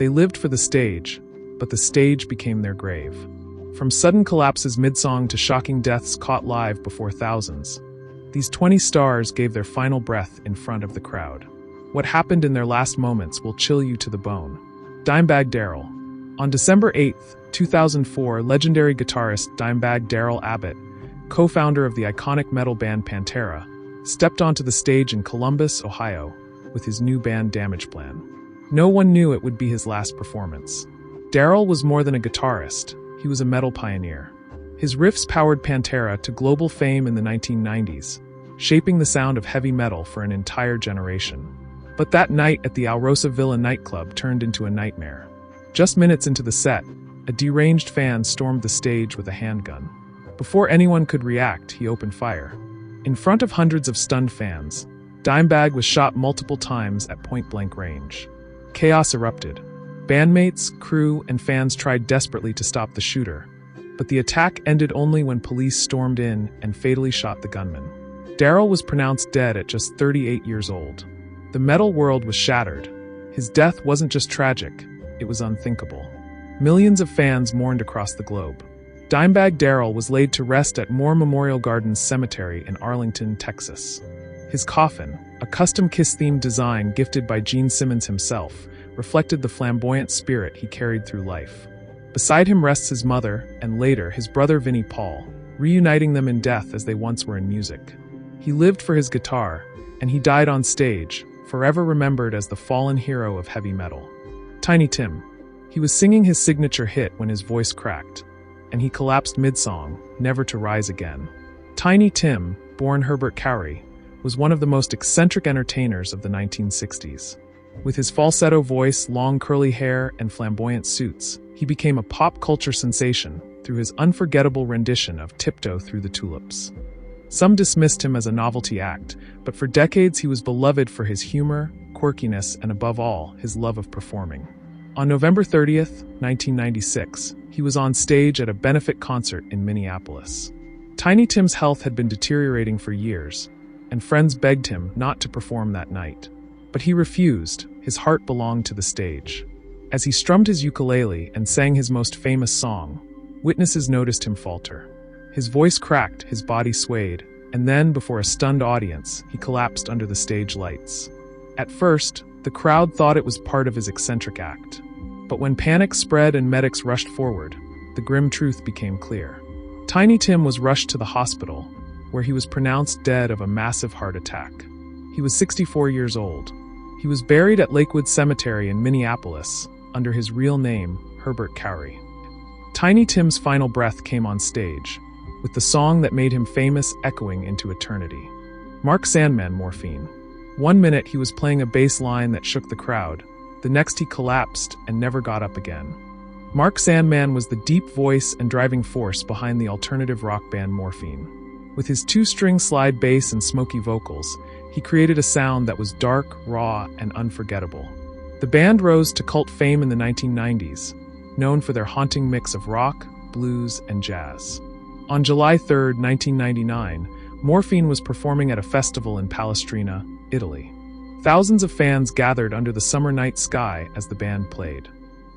They lived for the stage, but the stage became their grave. From sudden collapses mid-song to shocking deaths caught live before thousands, these 20 stars gave their final breath in front of the crowd. What happened in their last moments will chill you to the bone. Dimebag Darrell. On December 8, 2004, legendary guitarist Dimebag Darrell Abbott, co-founder of the iconic metal band Pantera, stepped onto the stage in Columbus, Ohio, with his new band Damageplan. No one knew it would be his last performance. Darrell was more than a guitarist, he was a metal pioneer. His riffs powered Pantera to global fame in the 1990s, shaping the sound of heavy metal for an entire generation. But that night at the Alrosa Villa nightclub turned into a nightmare. Just minutes into the set, a deranged fan stormed the stage with a handgun. Before anyone could react, he opened fire. In front of hundreds of stunned fans, Dimebag was shot multiple times at point-blank range. Chaos erupted. Bandmates, crew, and fans tried desperately to stop the shooter, but the attack ended only when police stormed in and fatally shot the gunman. Darrell was pronounced dead at just 38 years old. The metal world was shattered. His death wasn't just tragic, it was unthinkable. Millions of fans mourned across the globe. Dimebag Darrell was laid to rest at Moore Memorial Gardens Cemetery in Arlington, Texas. His coffin, a custom Kiss-themed design gifted by Gene Simmons himself, reflected the flamboyant spirit he carried through life. Beside him rests his mother, and later his brother Vinnie Paul, reuniting them in death as they once were in music. He lived for his guitar, and he died on stage, forever remembered as the fallen hero of heavy metal. Tiny Tim. He was singing his signature hit when his voice cracked, and he collapsed mid-song, never to rise again. Tiny Tim, born Herbert Cowrie, was one of the most eccentric entertainers of the 1960s. With his falsetto voice, long curly hair, and flamboyant suits, he became a pop culture sensation through his unforgettable rendition of Tiptoe Through the Tulips. Some dismissed him as a novelty act, but for decades he was beloved for his humor, quirkiness, and above all, his love of performing. On November 30th, 1996, he was on stage at a benefit concert in Minneapolis. Tiny Tim's health had been deteriorating for years, and friends begged him not to perform that night. But he refused. His heart belonged to the stage. As he strummed his ukulele and sang his most famous song, witnesses noticed him falter. His voice cracked, his body swayed, and then, before a stunned audience, he collapsed under the stage lights. At first, the crowd thought it was part of his eccentric act. But when panic spread and medics rushed forward, the grim truth became clear. Tiny Tim was rushed to the hospital, where he was pronounced dead of a massive heart attack. He was 64 years old. He was buried at Lakewood Cemetery in Minneapolis, under his real name, Herbert Cowrie. Tiny Tim's final breath came on stage, with the song that made him famous echoing into eternity. Mark Sandman Morphine. One minute he was playing a bass line that shook the crowd, the next he collapsed and never got up again. Mark Sandman was the deep voice and driving force behind the alternative rock band Morphine. With his two-string slide bass and smoky vocals, he created a sound that was dark, raw, and unforgettable. The band rose to cult fame in the 1990s, known for their haunting mix of rock, blues, and jazz. On July 3, 1999, Morphine was performing at a festival in Palestrina, Italy. Thousands of fans gathered under the summer night sky as the band played.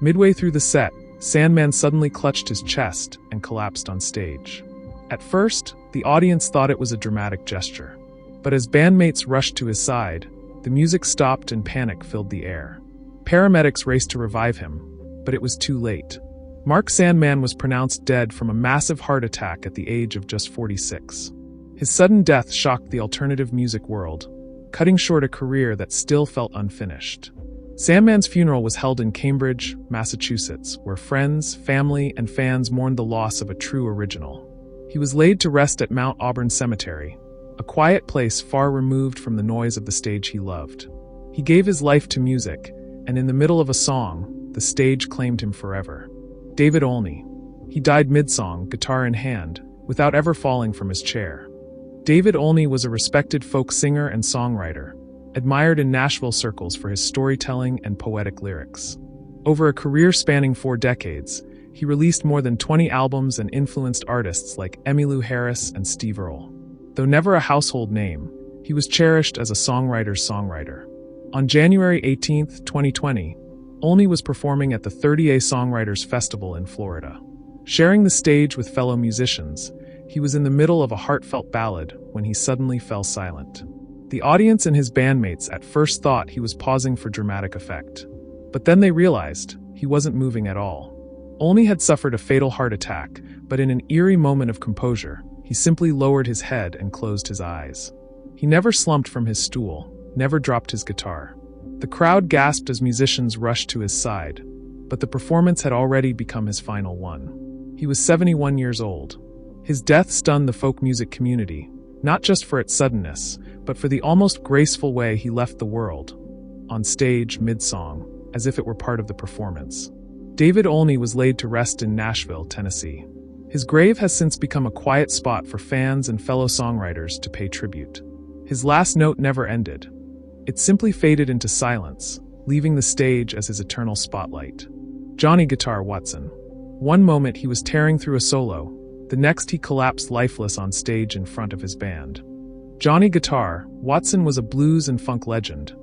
Midway through the set, Sandman suddenly clutched his chest and collapsed on stage. At first, the audience thought it was a dramatic gesture. But as bandmates rushed to his side, the music stopped and panic filled the air. Paramedics raced to revive him, but it was too late. Mark Sandman was pronounced dead from a massive heart attack at the age of just 46. His sudden death shocked the alternative music world, cutting short a career that still felt unfinished. Sandman's funeral was held in Cambridge, Massachusetts, where friends, family, and fans mourned the loss of a true original. He was laid to rest at Mount Auburn Cemetery, a quiet place far removed from the noise of the stage he loved. He gave his life to music, and in the middle of a song, the stage claimed him forever. David Olney. He died mid-song, guitar in hand, without ever falling from his chair. David Olney was a respected folk singer and songwriter, admired in Nashville circles for his storytelling and poetic lyrics. Over a career spanning 4 decades, he released more than 20 albums and influenced artists like Emmylou Harris and Steve Earle. Though never a household name, he was cherished as a songwriter's songwriter. On January 18, 2020, Olney was performing at the 30A Songwriters Festival in Florida. Sharing the stage with fellow musicians, he was in the middle of a heartfelt ballad when he suddenly fell silent. The audience and his bandmates at first thought he was pausing for dramatic effect. But then they realized he wasn't moving at all. Olney had suffered a fatal heart attack, but in an eerie moment of composure, he simply lowered his head and closed his eyes. He never slumped from his stool, never dropped his guitar. The crowd gasped as musicians rushed to his side, but the performance had already become his final one. He was 71 years old. His death stunned the folk music community, not just for its suddenness, but for the almost graceful way he left the world, on stage mid-song, as if it were part of the performance. David Olney was laid to rest in Nashville, Tennessee. His grave has since become a quiet spot for fans and fellow songwriters to pay tribute. His last note never ended. It simply faded into silence, leaving the stage as his eternal spotlight. Johnny Guitar Watson. One moment he was tearing through a solo, the next he collapsed lifeless on stage in front of his band. Johnny Guitar Watson was a blues and funk legend,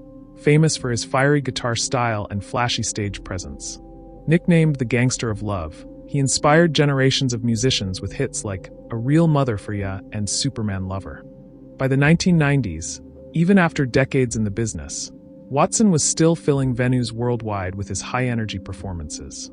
famous for his fiery guitar style and flashy stage presence. Nicknamed the Gangster of Love, he inspired generations of musicians with hits like A Real Mother for Ya and Superman Lover. By the 1990s, even after decades in the business, Watson was still filling venues worldwide with his high-energy performances.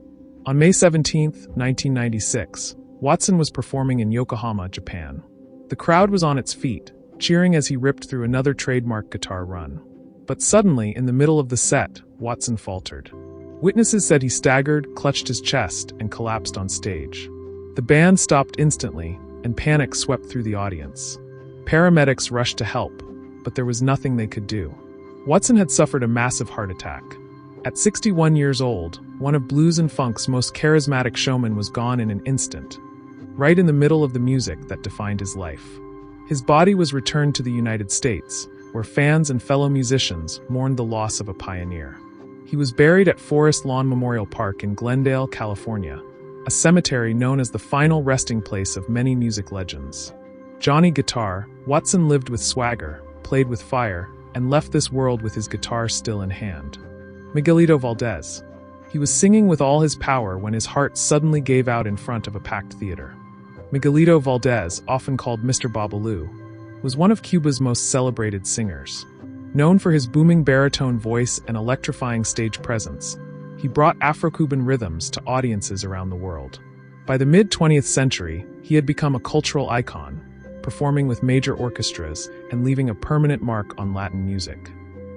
On May 17, 1996, Watson was performing in Yokohama, Japan. The crowd was on its feet, cheering as he ripped through another trademark guitar run. But suddenly, in the middle of the set, Watson faltered. Witnesses said he staggered, clutched his chest, and collapsed on stage. The band stopped instantly, and panic swept through the audience. Paramedics rushed to help, but there was nothing they could do. Watson had suffered a massive heart attack. At 61 years old, one of blues and funk's most charismatic showmen was gone in an instant, right in the middle of the music that defined his life. His body was returned to the United States, where fans and fellow musicians mourned the loss of a pioneer. He was buried at Forest Lawn Memorial Park in Glendale, California, a cemetery known as the final resting place of many music legends. Johnny Guitar Watson lived with swagger, played with fire, and left this world with his guitar still in hand. Miguelito Valdés. He was singing with all his power when his heart suddenly gave out in front of a packed theater. Miguelito Valdés, often called Mr. Babalu, was one of Cuba's most celebrated singers. Known for his booming baritone voice and electrifying stage presence, he brought Afro-Cuban rhythms to audiences around the world. By the mid-20th century, he had become a cultural icon, performing with major orchestras and leaving a permanent mark on Latin music.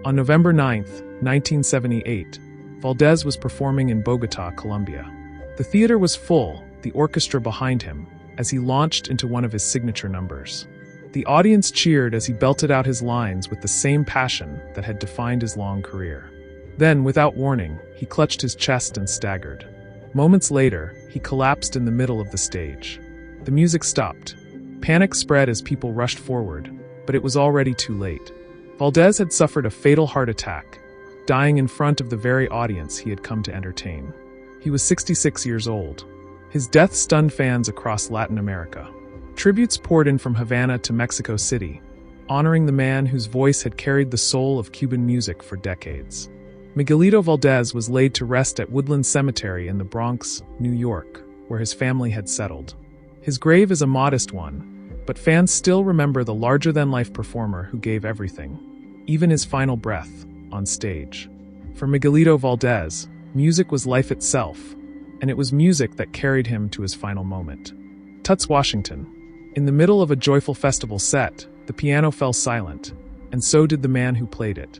On November 9, 1978, Valdés was performing in Bogotá, Colombia. The theater was full, the orchestra behind him, as he launched into one of his signature numbers. The audience cheered as he belted out his lines with the same passion that had defined his long career. Then, without warning, he clutched his chest and staggered. Moments later, he collapsed in the middle of the stage. The music stopped. Panic spread as people rushed forward, but it was already too late. Valdés had suffered a fatal heart attack, dying in front of the very audience he had come to entertain. He was 66 years old. His death stunned fans across Latin America. Tributes poured in from Havana to Mexico City, honoring the man whose voice had carried the soul of Cuban music for decades. Miguelito Valdés was laid to rest at Woodland Cemetery in the Bronx, New York, where his family had settled. His grave is a modest one, but fans still remember the larger-than-life performer who gave everything, even his final breath, on stage. For Miguelito Valdés, music was life itself, and it was music that carried him to his final moment. Tuts Washington. In the middle of a joyful festival set, the piano fell silent, and so did the man who played it.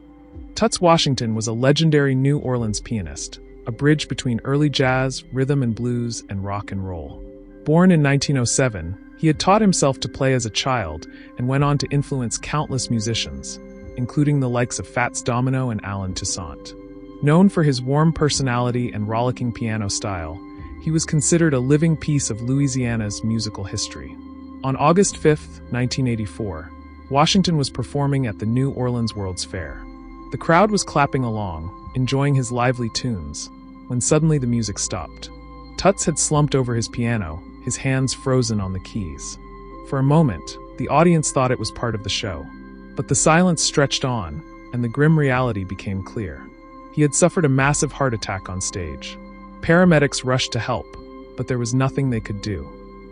Tuts Washington was a legendary New Orleans pianist, a bridge between early jazz, rhythm and blues, and rock and roll. Born in 1907, he had taught himself to play as a child and went on to influence countless musicians, including the likes of Fats Domino and Alan Toussaint. Known for his warm personality and rollicking piano style, he was considered a living piece of Louisiana's musical history. On August 5, 1984, Washington was performing at the New Orleans World's Fair. The crowd was clapping along, enjoying his lively tunes, when suddenly the music stopped. Tuts had slumped over his piano, his hands frozen on the keys. For a moment, the audience thought it was part of the show. But the silence stretched on, and the grim reality became clear. He had suffered a massive heart attack on stage. Paramedics rushed to help, but there was nothing they could do.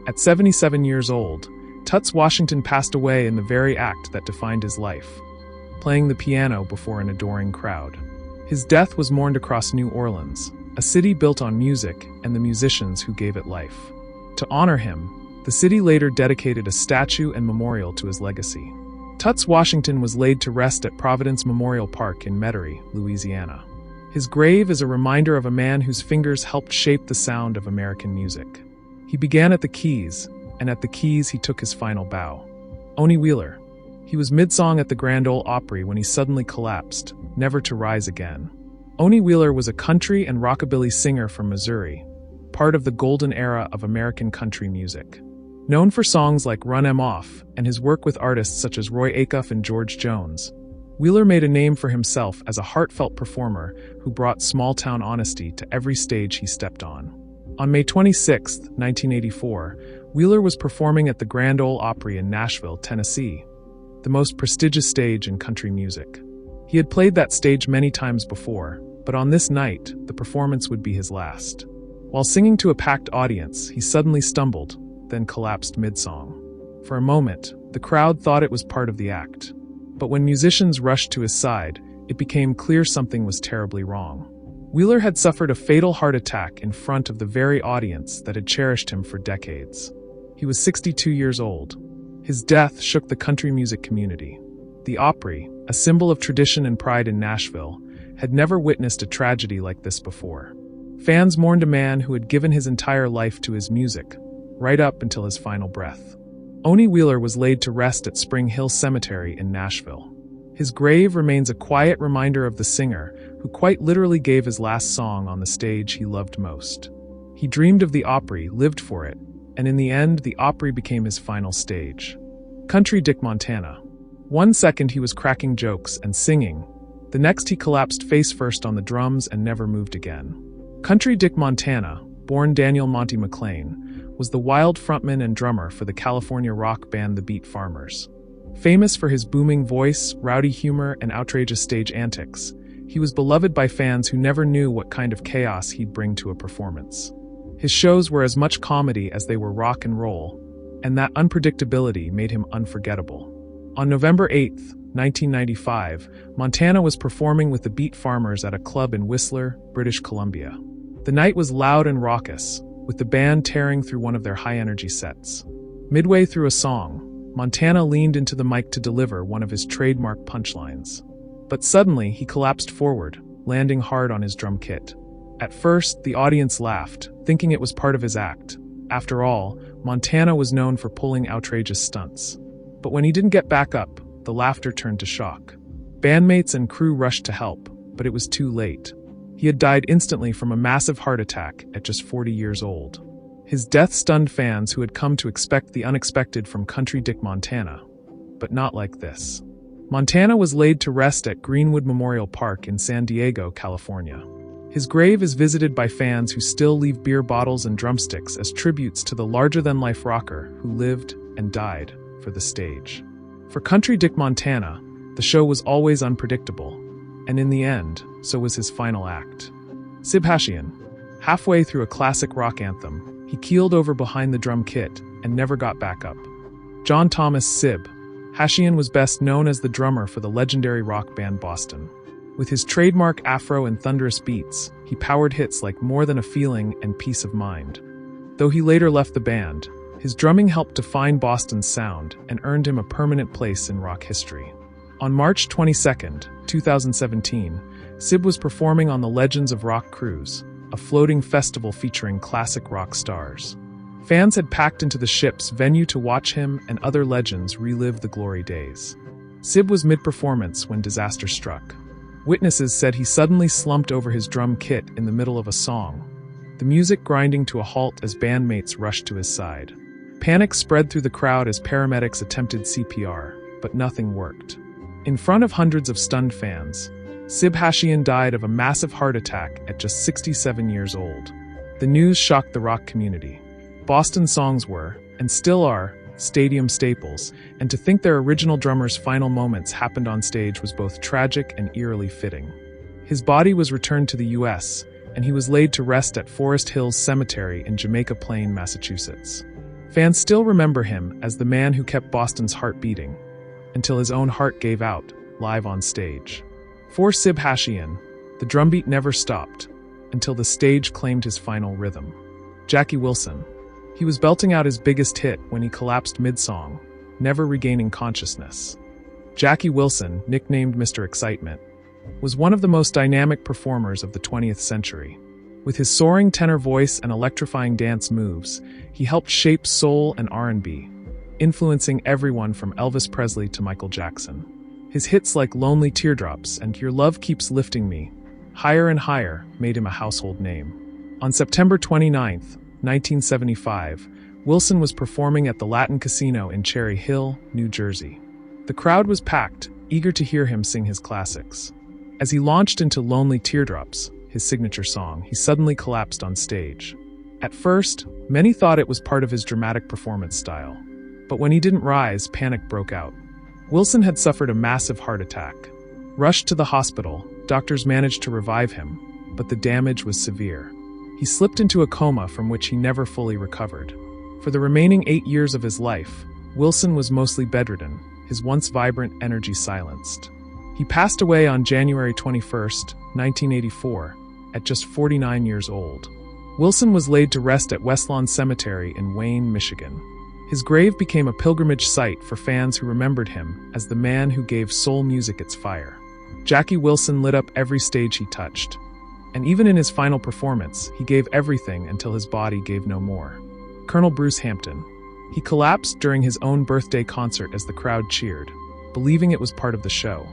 At 77 years old, Tuts Washington passed away in the very act that defined his life, playing the piano before an adoring crowd. His death was mourned across New Orleans, a city built on music and the musicians who gave it life. To honor him, the city later dedicated a statue and memorial to his legacy. Tuts Washington was laid to rest at Providence Memorial Park in Metairie, Louisiana. His grave is a reminder of a man whose fingers helped shape the sound of American music. He began at the keys, and at the keys he took his final bow. Onie Wheeler. He was mid-song at the Grand Ole Opry when he suddenly collapsed, never to rise again. Onie Wheeler was a country and rockabilly singer from Missouri, part of the golden era of American country music. Known for songs like Run 'Em Off and his work with artists such as Roy Acuff and George Jones, Wheeler made a name for himself as a heartfelt performer who brought small-town honesty to every stage he stepped on. On May 26, 1984, Wheeler was performing at the Grand Ole Opry in Nashville, Tennessee, the most prestigious stage in country music. He had played that stage many times before, but on this night, the performance would be his last. While singing to a packed audience, he suddenly stumbled, then collapsed mid-song. For a moment, the crowd thought it was part of the act. But when musicians rushed to his side, it became clear something was terribly wrong. Wheeler had suffered a fatal heart attack in front of the very audience that had cherished him for decades. He was 62 years old. His death shook the country music community. The Opry, a symbol of tradition and pride in Nashville, had never witnessed a tragedy like this before. Fans mourned a man who had given his entire life to his music, right up until his final breath. Onie Wheeler was laid to rest at Spring Hill Cemetery in Nashville. His grave remains a quiet reminder of the singer who quite literally gave his last song on the stage he loved most. He dreamed of the Opry, lived for it, and in the end, the Opry became his final stage. Country Dick Montana. One second he was cracking jokes and singing, the next he collapsed face first on the drums and never moved again. Country Dick Montana, born Daniel Monty McLean, was the wild frontman and drummer for the California rock band The Beat Farmers. Famous for his booming voice, rowdy humor, and outrageous stage antics, he was beloved by fans who never knew what kind of chaos he'd bring to a performance. His shows were as much comedy as they were rock and roll, and that unpredictability made him unforgettable. On November 8, 1995, Montana was performing with the Beat Farmers at a club in Whistler, British Columbia. The night was loud and raucous, with the band tearing through one of their high-energy sets. Midway through a song, Montana leaned into the mic to deliver one of his trademark punchlines. But suddenly, he collapsed forward, landing hard on his drum kit. At first, the audience laughed, thinking it was part of his act. After all, Montana was known for pulling outrageous stunts. But when he didn't get back up, the laughter turned to shock. Bandmates and crew rushed to help, but it was too late. He had died instantly from a massive heart attack at just 40 years old. His death stunned fans who had come to expect the unexpected from Country Dick Montana. But not like this. Montana was laid to rest at Greenwood Memorial Park in San Diego, California. His grave is visited by fans who still leave beer bottles and drumsticks as tributes to the larger-than-life rocker who lived and died for the stage. For Country Dick Montana, the show was always unpredictable, and in the end, so was his final act. Sib Hashian. Halfway through a classic rock anthem, he keeled over behind the drum kit and never got back up. John Thomas Sib Hashian was best known as the drummer for the legendary rock band Boston. With his trademark afro and thunderous beats, he powered hits like More Than a Feeling and Peace of Mind. Though he later left the band, his drumming helped define Boston's sound and earned him a permanent place in rock history. On March 22, 2017, Sib was performing on the Legends of Rock cruise, a floating festival featuring classic rock stars. Fans had packed into the ship's venue to watch him and other legends relive the glory days. Sib was mid-performance when disaster struck. Witnesses said he suddenly slumped over his drum kit in the middle of a song, the music grinding to a halt as bandmates rushed to his side. Panic spread through the crowd as paramedics attempted CPR, but nothing worked. In front of hundreds of stunned fans, Sib Hashian died of a massive heart attack at just 67 years old. The news shocked the rock community. Boston songs were, and still are, stadium staples, and to think their original drummer's final moments happened on stage was both tragic and eerily fitting. His body was returned to the U.S., and he was laid to rest at Forest Hills Cemetery in Jamaica Plain, Massachusetts. Fans still remember him as the man who kept Boston's heart beating, until his own heart gave out, live on stage. For Sib Hashian, the drumbeat never stopped, until the stage claimed his final rhythm. Jackie Wilson. He was belting out his biggest hit when he collapsed mid-song, never regaining consciousness. Jackie Wilson, nicknamed Mr. Excitement, was one of the most dynamic performers of the 20th century. With his soaring tenor voice and electrifying dance moves, he helped shape soul and R&B, influencing everyone from Elvis Presley to Michael Jackson. His hits like Lonely Teardrops and Your Love Keeps Lifting Me, Higher and Higher, made him a household name. On September 29, 1975, Wilson was performing at the Latin Casino in Cherry Hill, New Jersey. The crowd was packed, eager to hear him sing his classics. As he launched into Lonely Teardrops, his signature song, he suddenly collapsed on stage. At first, many thought it was part of his dramatic performance style. But when he didn't rise, panic broke out. Wilson had suffered a massive heart attack. Rushed to the hospital, doctors managed to revive him, but the damage was severe. He slipped into a coma from which he never fully recovered. For the remaining 8 years of his life, Wilson was mostly bedridden, his once vibrant energy silenced. He passed away on January 21, 1984, at just 49 years old. Wilson was laid to rest at Westlawn Cemetery in Wayne, Michigan. His grave became a pilgrimage site for fans who remembered him as the man who gave soul music its fire. Jackie Wilson lit up every stage he touched. And even in his final performance, he gave everything until his body gave no more. Colonel Bruce Hampton. He collapsed during his own birthday concert as the crowd cheered, believing it was part of the show.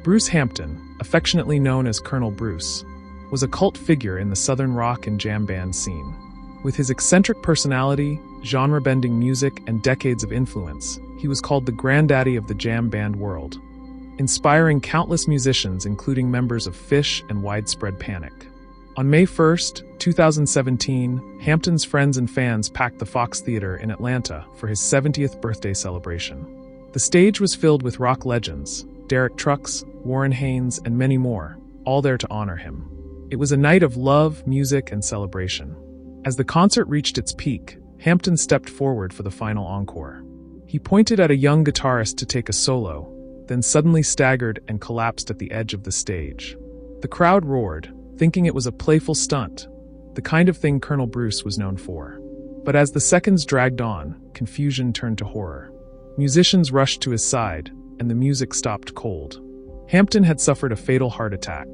Bruce Hampton, affectionately known as Colonel Bruce, was a cult figure in the Southern rock and jam band scene. With his eccentric personality, genre-bending music, and decades of influence, he was called the granddaddy of the jam band world, inspiring countless musicians including members of Phish and Widespread Panic. On May 1, 2017, Hampton's friends and fans packed the Fox Theater in Atlanta for his 70th birthday celebration. The stage was filled with rock legends, Derek Trucks, Warren Haynes, and many more, all there to honor him. It was a night of love, music, and celebration. As the concert reached its peak, Hampton stepped forward for the final encore. He pointed at a young guitarist to take a solo, then suddenly staggered and collapsed at the edge of the stage. The crowd roared, thinking it was a playful stunt, the kind of thing Colonel Bruce was known for. But as the seconds dragged on, confusion turned to horror. Musicians rushed to his side, and the music stopped cold. Hampton had suffered a fatal heart attack.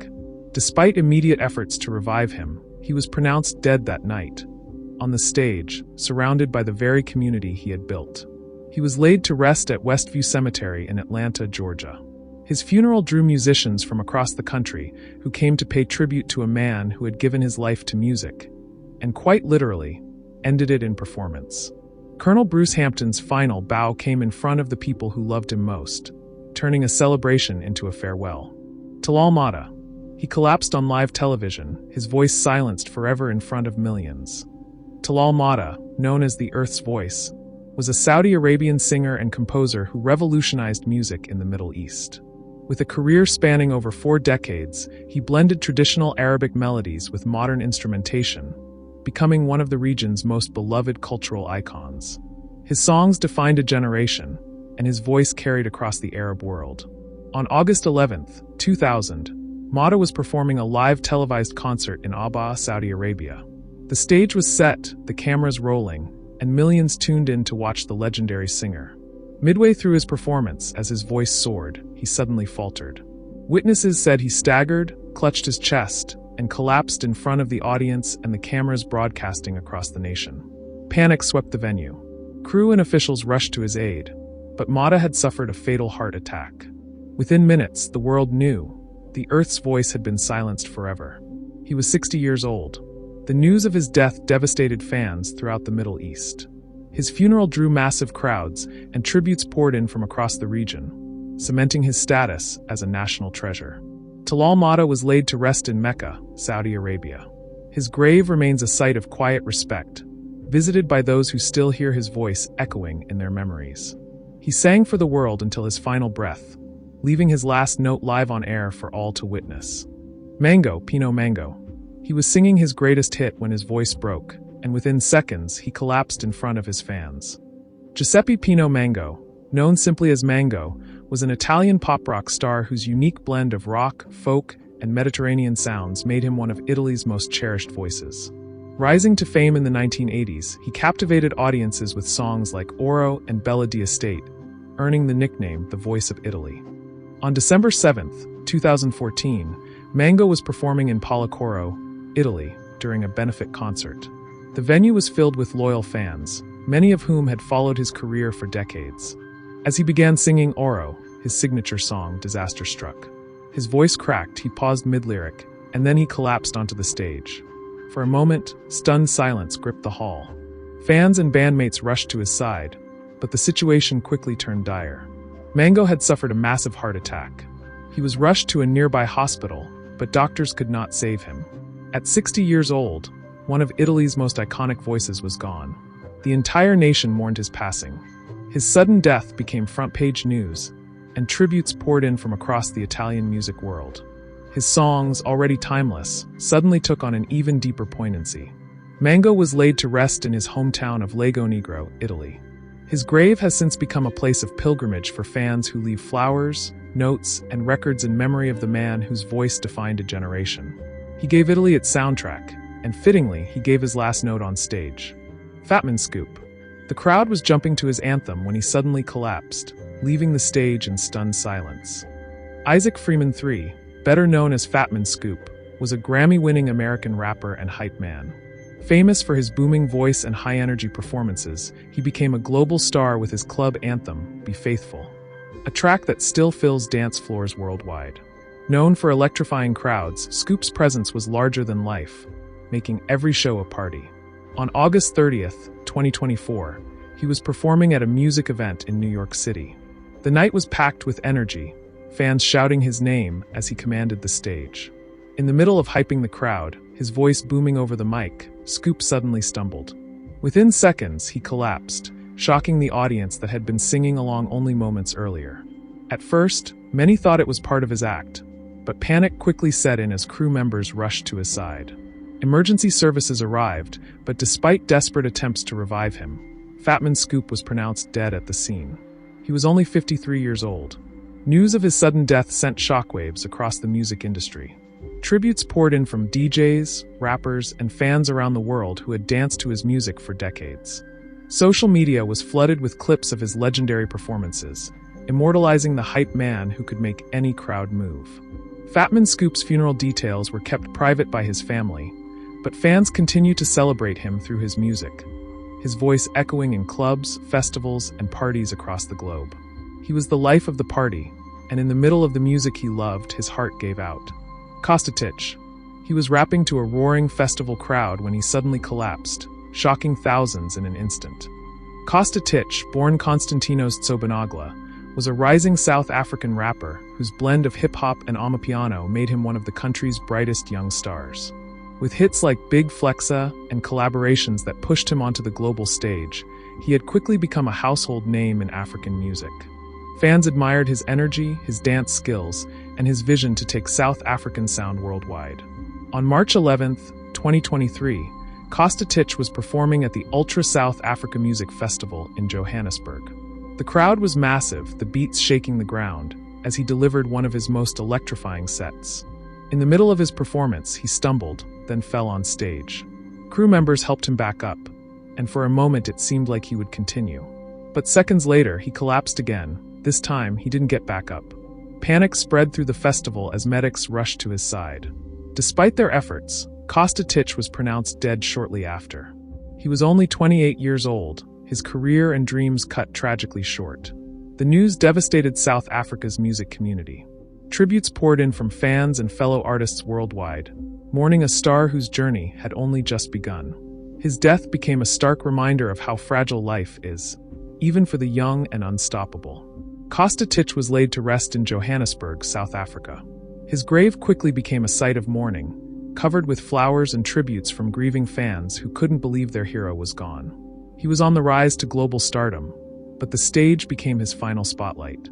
Despite immediate efforts to revive him, he was pronounced dead that night, on the stage, surrounded by the very community he had built. He was laid to rest at Westview Cemetery in Atlanta, Georgia. His funeral drew musicians from across the country who came to pay tribute to a man who had given his life to music, and quite literally, ended it in performance. Colonel Bruce Hampton's final bow came in front of the people who loved him most, turning a celebration into a farewell. Talal Maddah. He collapsed on live television, his voice silenced forever in front of millions. Talal Maddah, known as the Earth's Voice, was a Saudi Arabian singer and composer who revolutionized music in the Middle East. With a career spanning over 4 decades, he blended traditional Arabic melodies with modern instrumentation, becoming one of the region's most beloved cultural icons. His songs defined a generation, and his voice carried across the Arab world. On August 11, 2000, Maddah was performing a live televised concert in Abha, Saudi Arabia. The stage was set, the cameras rolling, and millions tuned in to watch the legendary singer. Midway through his performance, as his voice soared, he suddenly faltered. Witnesses said he staggered, clutched his chest, and collapsed in front of the audience and the cameras broadcasting across the nation. Panic swept the venue. Crew and officials rushed to his aid, but Maddah had suffered a fatal heart attack. Within minutes, the world knew the Earth's voice had been silenced forever. He was 60 years old. The news of his death devastated fans throughout the Middle East. His funeral drew massive crowds, and tributes poured in from across the region, cementing his status as a national treasure. Talal Maddah was laid to rest in Mecca, Saudi Arabia. His grave remains a site of quiet respect, visited by those who still hear his voice echoing in their memories. He sang for the world until his final breath, leaving his last note live on air for all to witness. Mango, Pino Mango. He was singing his greatest hit when his voice broke, and within seconds, he collapsed in front of his fans. Giuseppe Pino Mango, known simply as Mango, was an Italian pop-rock star whose unique blend of rock, folk, and Mediterranean sounds made him one of Italy's most cherished voices. Rising to fame in the 1980s, he captivated audiences with songs like Oro and Bella d'Estate, earning the nickname the Voice of Italy. On December 7, 2014, Mango was performing in Policoro, Italy, during a benefit concert. The venue was filled with loyal fans, many of whom had followed his career for decades. As he began singing Oro, his signature song, disaster struck. His voice cracked, he paused mid-lyric, and then he collapsed onto the stage. For a moment, stunned silence gripped the hall. Fans and bandmates rushed to his side, but the situation quickly turned dire. Mango had suffered a massive heart attack. He was rushed to a nearby hospital, but doctors could not save him. At 60 years old, one of Italy's most iconic voices was gone. The entire nation mourned his passing. His sudden death became front-page news, and tributes poured in from across the Italian music world. His songs, already timeless, suddenly took on an even deeper poignancy. Mango was laid to rest in his hometown of Lago Negro, Italy. His grave has since become a place of pilgrimage for fans who leave flowers, notes, and records in memory of the man whose voice defined a generation. He gave Italy its soundtrack, and fittingly, he gave his last note on stage. Fatman Scoop. The crowd was jumping to his anthem when he suddenly collapsed, leaving the stage in stunned silence. Isaac Freeman III, better known as Fatman Scoop, was a Grammy-winning American rapper and hype man. Famous for his booming voice and high-energy performances, he became a global star with his club anthem, Be Faithful, a track that still fills dance floors worldwide. Known for electrifying crowds, Scoop's presence was larger than life, making every show a party. On August 30th, 2024, he was performing at a music event in New York City. The night was packed with energy, fans shouting his name as he commanded the stage. In the middle of hyping the crowd, his voice booming over the mic, Scoop suddenly stumbled. Within seconds, he collapsed, shocking the audience that had been singing along only moments earlier. At first, many thought it was part of his act, but panic quickly set in as crew members rushed to his side. Emergency services arrived, but despite desperate attempts to revive him, Fatman Scoop was pronounced dead at the scene. He was only 53 years old. News of his sudden death sent shockwaves across the music industry. Tributes poured in from DJs, rappers, and fans around the world who had danced to his music for decades. Social media was flooded with clips of his legendary performances, immortalizing the hype man who could make any crowd move. Fatman Scoop's funeral details were kept private by his family, but fans continue to celebrate him through his music, his voice echoing in clubs, festivals, and parties across the globe. He was the life of the party, and in the middle of the music he loved, his heart gave out. Costa Titch. He was rapping to a roaring festival crowd when he suddenly collapsed, shocking thousands in an instant. Costa Titch, born Konstantinos Tsobonagla, was a rising South African rapper whose blend of hip-hop and amapiano made him one of the country's brightest young stars. With hits like Big Flexa and collaborations that pushed him onto the global stage, he had quickly become a household name in African music. Fans admired his energy, his dance skills, and his vision to take South African sound worldwide. On March 11, 2023, Costa Titch was performing at the Ultra South Africa Music Festival in Johannesburg. The crowd was massive, the beats shaking the ground, as he delivered one of his most electrifying sets. In the middle of his performance, he stumbled, then fell on stage. Crew members helped him back up, and for a moment it seemed like he would continue. But seconds later, he collapsed again. This time, he didn't get back up. Panic spread through the festival as medics rushed to his side. Despite their efforts, Costa Titch was pronounced dead shortly after. He was only 28 years old, his career and dreams cut tragically short. The news devastated South Africa's music community. Tributes poured in from fans and fellow artists worldwide, mourning a star whose journey had only just begun. His death became a stark reminder of how fragile life is, even for the young and unstoppable. Costa Titch was laid to rest in Johannesburg, South Africa. His grave quickly became a site of mourning, covered with flowers and tributes from grieving fans who couldn't believe their hero was gone. He was on the rise to global stardom, but the stage became his final spotlight.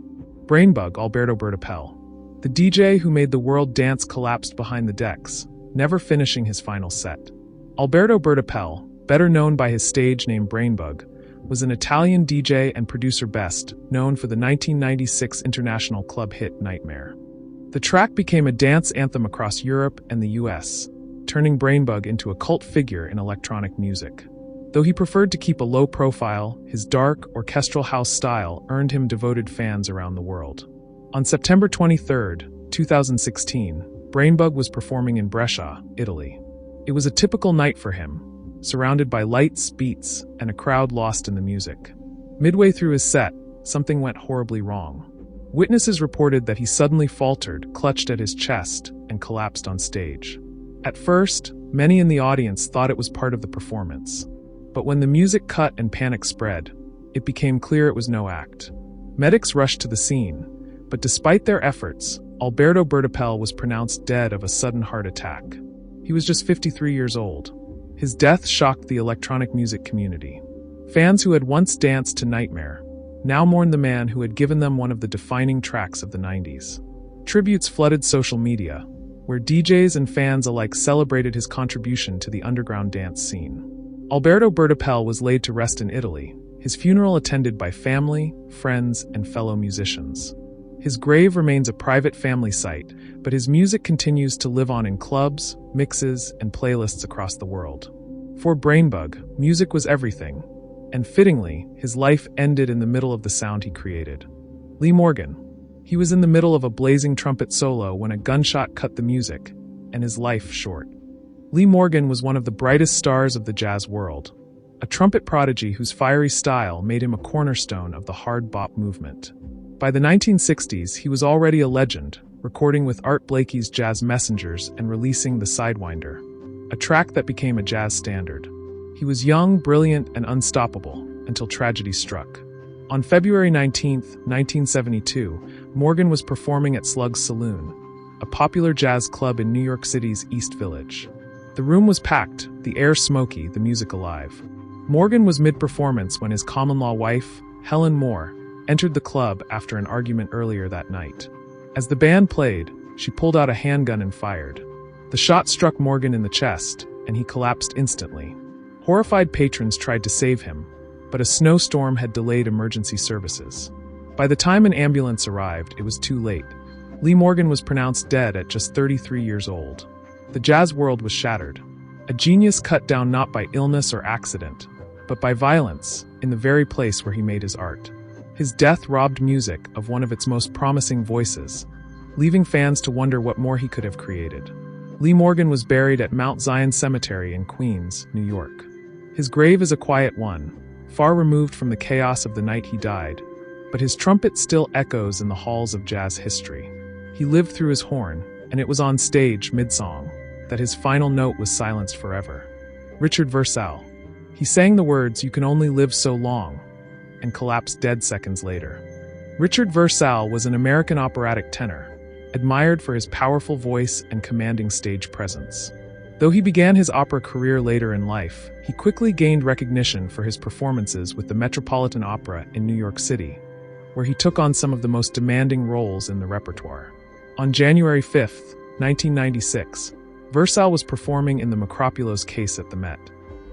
Brainbug, Alberto Bertapel. The DJ who made the world dance collapsed behind the decks, never finishing his final set. Alberto Bertapelle, better known by his stage name Brainbug, was an Italian DJ and producer best known for the 1996 international club hit Nightmare. The track became a dance anthem across Europe and the US, turning Brainbug into a cult figure in electronic music. Though he preferred to keep a low profile, his dark, orchestral house style earned him devoted fans around the world. On September 23, 2016, Brainbug was performing in Brescia, Italy. It was a typical night for him, surrounded by lights, beats, and a crowd lost in the music. Midway through his set, something went horribly wrong. Witnesses reported that he suddenly faltered, clutched at his chest, and collapsed on stage. At first, many in the audience thought it was part of the performance. But when the music cut and panic spread, it became clear it was no act. Medics rushed to the scene, but despite their efforts, Alberto Bertapelle was pronounced dead of a sudden heart attack. He was just 53 years old. His death shocked the electronic music community. Fans who had once danced to Nightmare now mourned the man who had given them one of the defining tracks of the 90s. Tributes flooded social media, where DJs and fans alike celebrated his contribution to the underground dance scene. Alberto Bertapelle was laid to rest in Italy, his funeral attended by family, friends, and fellow musicians. His grave remains a private family site, but his music continues to live on in clubs, mixes, and playlists across the world. For Brainbug, music was everything, and fittingly, his life ended in the middle of the sound he created. Lee Morgan. He was in the middle of a blazing trumpet solo when a gunshot cut the music, and his life short. Lee Morgan was one of the brightest stars of the jazz world, a trumpet prodigy whose fiery style made him a cornerstone of the hard bop movement. By the 1960s, he was already a legend, recording with Art Blakey's Jazz Messengers and releasing The Sidewinder, a track that became a jazz standard. He was young, brilliant, and unstoppable until tragedy struck. On February 19, 1972, Morgan was performing at Slug's Saloon, a popular jazz club in New York City's East Village. The room was packed, the air smoky, the music alive. Morgan was mid-performance when his common-law wife, Helen Moore, entered the club after an argument earlier that night. As the band played, she pulled out a handgun and fired. The shot struck Morgan in the chest, and he collapsed instantly. Horrified patrons tried to save him, but a snowstorm had delayed emergency services. By the time an ambulance arrived, it was too late. Lee Morgan was pronounced dead at just 33 years old. The jazz world was shattered. A genius cut down not by illness or accident, but by violence, in the very place where he made his art. His death robbed music of one of its most promising voices, leaving fans to wonder what more he could have created. Lee Morgan was buried at Mount Zion Cemetery in Queens, New York. His grave is a quiet one, far removed from the chaos of the night he died, but his trumpet still echoes in the halls of jazz history. He lived through his horn, and it was on stage, mid-song, that his final note was silenced forever. Richard Versalle. He sang the words, "You can only live so long," and collapsed dead seconds later. Richard Versalle was an American operatic tenor, admired for his powerful voice and commanding stage presence. Though he began his opera career later in life, he quickly gained recognition for his performances with the Metropolitan Opera in New York City, where he took on some of the most demanding roles in the repertoire. On January 5, 1996, Versalle was performing in the Macropulos case at the Met.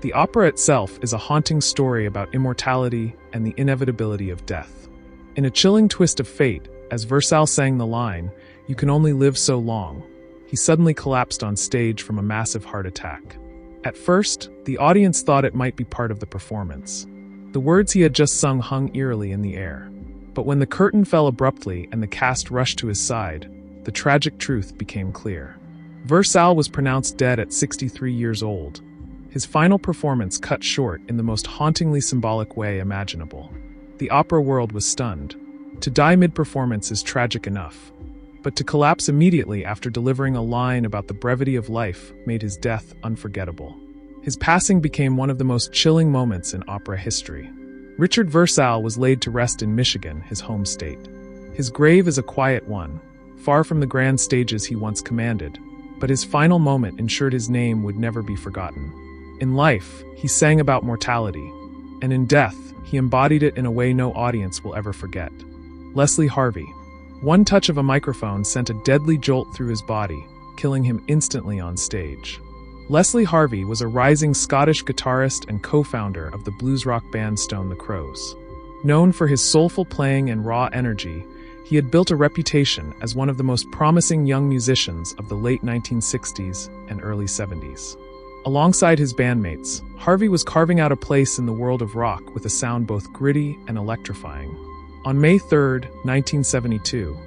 The opera itself is a haunting story about immortality and the inevitability of death. In a chilling twist of fate, as Versalle sang the line, "You can only live so long," he suddenly collapsed on stage from a massive heart attack. At first, the audience thought it might be part of the performance. The words he had just sung hung eerily in the air. But when the curtain fell abruptly and the cast rushed to his side, the tragic truth became clear. Versalle was pronounced dead at 63 years old. His final performance cut short in the most hauntingly symbolic way imaginable. The opera world was stunned. To die mid-performance is tragic enough, but to collapse immediately after delivering a line about the brevity of life made his death unforgettable. His passing became one of the most chilling moments in opera history. Richard Versalle was laid to rest in Michigan, his home state. His grave is a quiet one, far from the grand stages he once commanded, but his final moment ensured his name would never be forgotten. In life, he sang about mortality, and in death, he embodied it in a way no audience will ever forget. Leslie Harvey. One touch of a microphone sent a deadly jolt through his body, killing him instantly on stage. Leslie Harvey was a rising Scottish guitarist and co-founder of the blues rock band Stone the Crows. Known for his soulful playing and raw energy, he had built a reputation as one of the most promising young musicians of the late 1960s and early 70s. Alongside his bandmates, Harvey was carving out a place in the world of rock with a sound both gritty and electrifying. On May 3, 1972,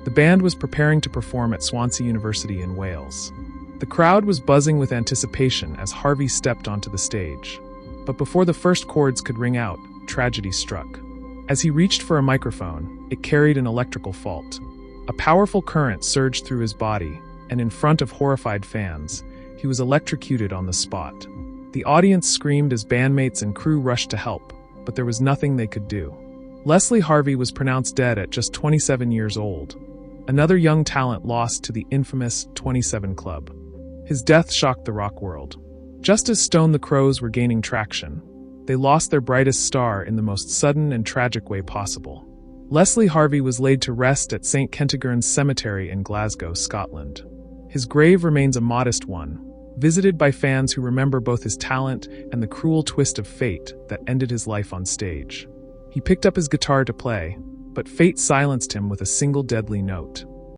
the band was preparing to perform at Swansea University in Wales. The crowd was buzzing with anticipation as Harvey stepped onto the stage. But before the first chords could ring out, tragedy struck. As he reached for a microphone, it carried an electrical fault. A powerful current surged through his body, and in front of horrified fans, he was electrocuted on the spot. The audience screamed as bandmates and crew rushed to help, but there was nothing they could do. Leslie Harvey was pronounced dead at just 27 years old. Another young talent lost to the infamous 27 Club. His death shocked the rock world. Just as Stone the Crows were gaining traction, they lost their brightest star in the most sudden and tragic way possible. Leslie Harvey was laid to rest at St. Kentigern's Cemetery in Glasgow, Scotland. His grave remains a modest one, visited by fans who remember both his talent and the cruel twist of fate that ended his life on stage. He picked up his guitar to play, but fate silenced him with a single deadly note.